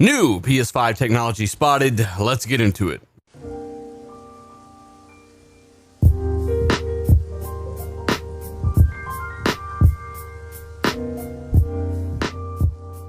New PS5 technology spotted. Let's get into it.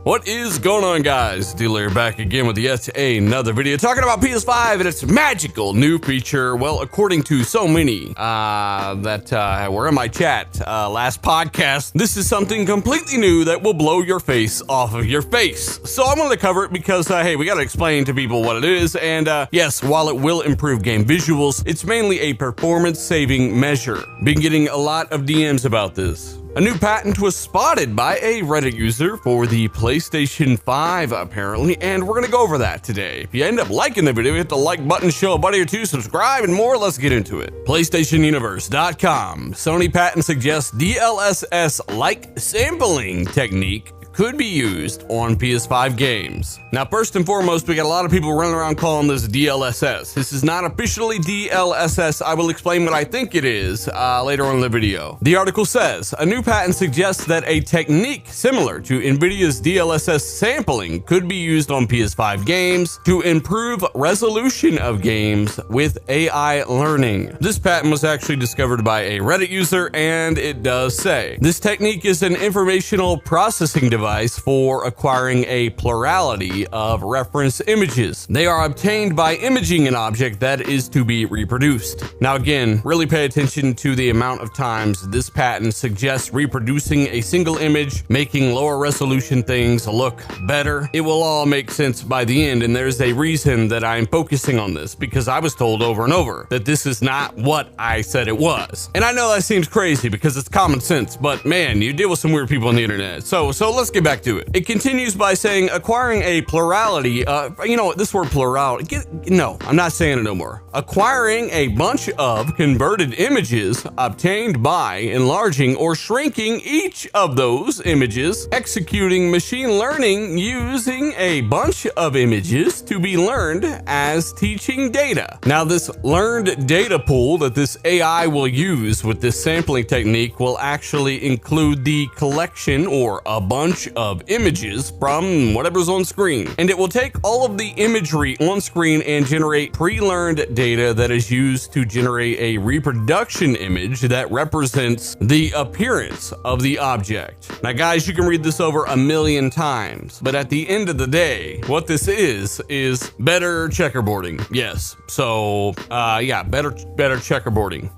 What is going on, guys? Dealer back again with yet another video talking about PS5 and its magical new feature. Well, according to so many that were in my chat last podcast, this is something completely new that will blow your face off of your face. So I'm going to cover it because, hey, we got to explain to people what it is. And yes, while it will improve game visuals, it's mainly a performance-saving measure. Been getting a lot of DMs about this. A new patent was spotted by a Reddit user for the PlayStation 5, apparently, and we're going to go over that today. If you end up liking the video, hit the like button, show a buddy or two, subscribe, and more. Let's get into it. PlayStationUniverse.com. Sony patent suggests DLSS-like sampling technique could be used on PS5 games. Now, first and foremost, we got a lot of people running around calling this DLSS. This is not officially DLSS. I will explain what I think it is later on in the video. The article says, a new patent suggests that a technique similar to NVIDIA's DLSS sampling could be used on PS5 games to improve resolution of games with AI learning. This patent was actually discovered by a Reddit user, and it does say, this technique is an informational processing device for acquiring a plurality of reference images. They are obtained by imaging an object that is to be reproduced. Now again, really pay attention to the amount of times this patent suggests reproducing a single image, making lower resolution things look better. It will all make sense by the end, and there's a reason that I'm focusing on this, because I was told over and over that this is not what I said it was. And I know that seems crazy because it's common sense, but man, you deal with some weird people on the internet. So let's get back to it. It continues by saying acquiring a plurality, you know what, this word plurality, no, I'm not saying it no more. Acquiring a bunch of converted images obtained by enlarging or shrinking each of those images, executing machine learning using a bunch of images to be learned as teaching data. Now, this learned data pool that this AI will use with this sampling technique will actually include the collection or a bunch of images from whatever's on screen, and it will take all of the imagery on screen and generate pre-learned data that is used to generate a reproduction image that represents the appearance of the object. Now guys, you can read this over a million times, but at the end of the day, what this is better checkerboarding. Yes, so yeah, better checkerboarding.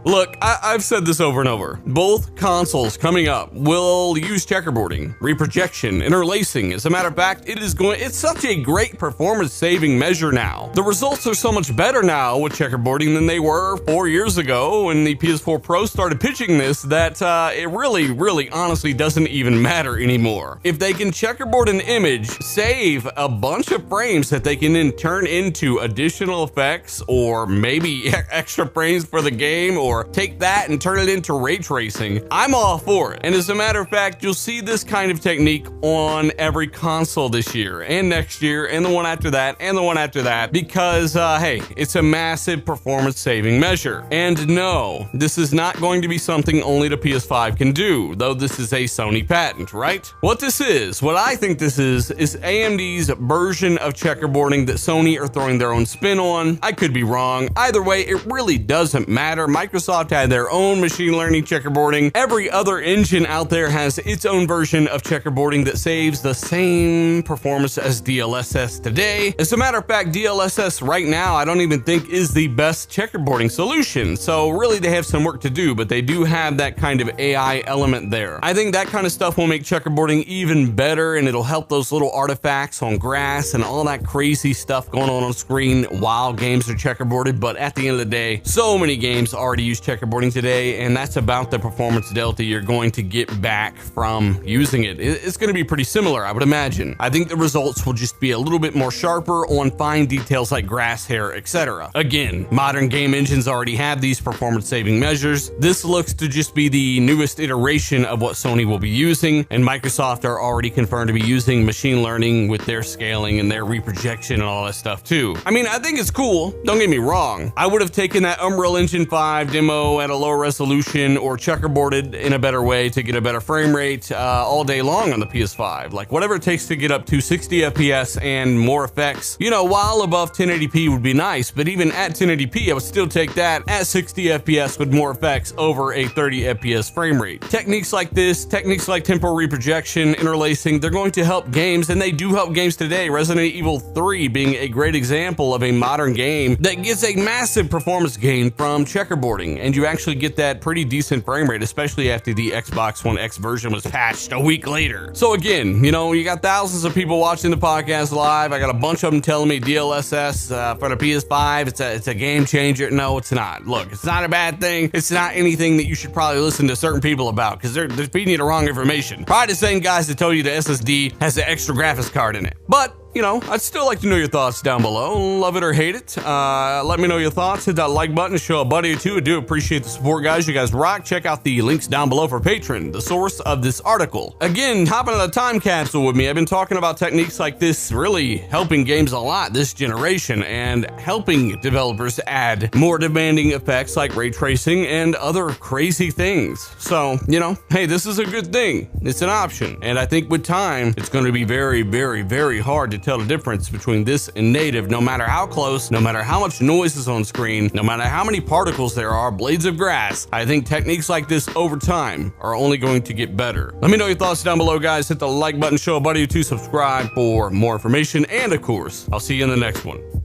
Look, I've said this over and over. Both consoles coming up will use checkerboarding, reprojection, interlacing. As a matter of fact, it's such a great performance-saving measure now. The results are so much better now with checkerboarding than they were 4 years ago when the PS4 Pro started pitching this, that it really honestly doesn't even matter anymore. If they can checkerboard an image, save a bunch of frames that they can then turn into additional effects or maybe extra frames for the game, or take that and turn it into ray tracing, I'm all for it. And as a matter of fact, you'll see this kind of technique on every console this year and next year and the one after that and the one after that, because hey, it's a massive performance saving measure. And no, this is not going to be something only the PS5 can do, though this is a Sony patent, right? What I think this is AMD's version of checkerboarding that Sony are throwing their own spin on. I could be wrong. Either way, it really doesn't matter. Microsoft had their own machine learning checkerboarding. Every other engine out there has its own version of checkerboarding that saves the same performance as DLSS today. As a matter of fact, DLSS right now, I don't even think is the best checkerboarding solution. So really they have some work to do, but they do have that kind of AI element there. I think that kind of stuff will make checkerboarding even better, and it'll help those little artifacts on grass and all that crazy stuff going on screen while games are checkerboarded. But at the end of the day, so many games already use checkerboarding today, and that's about the performance delta you're going to get back from using it. It's going to be pretty similar, I would imagine. I think the results will just be a little bit more sharper on fine details like grass, hair, etc. Again, modern game engines already have these performance saving measures. This looks to just be the newest iteration of what Sony will be using, and Microsoft are already confirmed to be using machine learning with their scaling and their reprojection and all that stuff too. I mean, I think it's cool, don't get me wrong. I would have taken that Unreal Engine 5 demo at a lower resolution or checkerboarded in a better way to get a better frame rate all day long on the PS5. Like whatever it takes to get up to 60 FPS and more effects. You know, while above 1080p would be nice, but even at 1080p, I would still take that at 60 FPS with more effects over a 30 FPS frame rate. Techniques like this, techniques like temporal reprojection, interlacing, they're going to help games, and they do help games today. Resident Evil 3 being a great example of a modern game that gets a massive performance gain from checkerboarding, and you actually get that pretty decent frame rate, especially after the Xbox One X version was patched a week later. So again, you know, you got thousands of people watching the podcast live. I got a bunch of them telling me DLSS for the PS5, it's a game changer. No, it's not. Look, it's not a bad thing. It's not anything that you should probably listen to certain people about because they're feeding you the wrong information. Probably the same guys that told you the SSD has an extra graphics card in it. But you know, I'd still like to know your thoughts down below. Love it or hate it. Let me know your thoughts. Hit that like button, show a buddy or two. I do appreciate the support, guys. You guys rock. Check out the links down below for Patreon, the source of this article. Again, hopping on a time capsule with me. I've been talking about techniques like this really helping games a lot this generation and helping developers add more demanding effects like ray tracing and other crazy things. So, you know, hey, this is a good thing. It's an option. And I think with time, it's going to be very, very, very hard to tell the difference between this and native, no matter how close, no matter how much noise is on screen, no matter how many particles there are, blades of grass. I think techniques like this over time are only going to get better. Let me know your thoughts down below, guys. Hit the like button, show a buddy or two, subscribe for more information, and of course, I'll see you in the next one.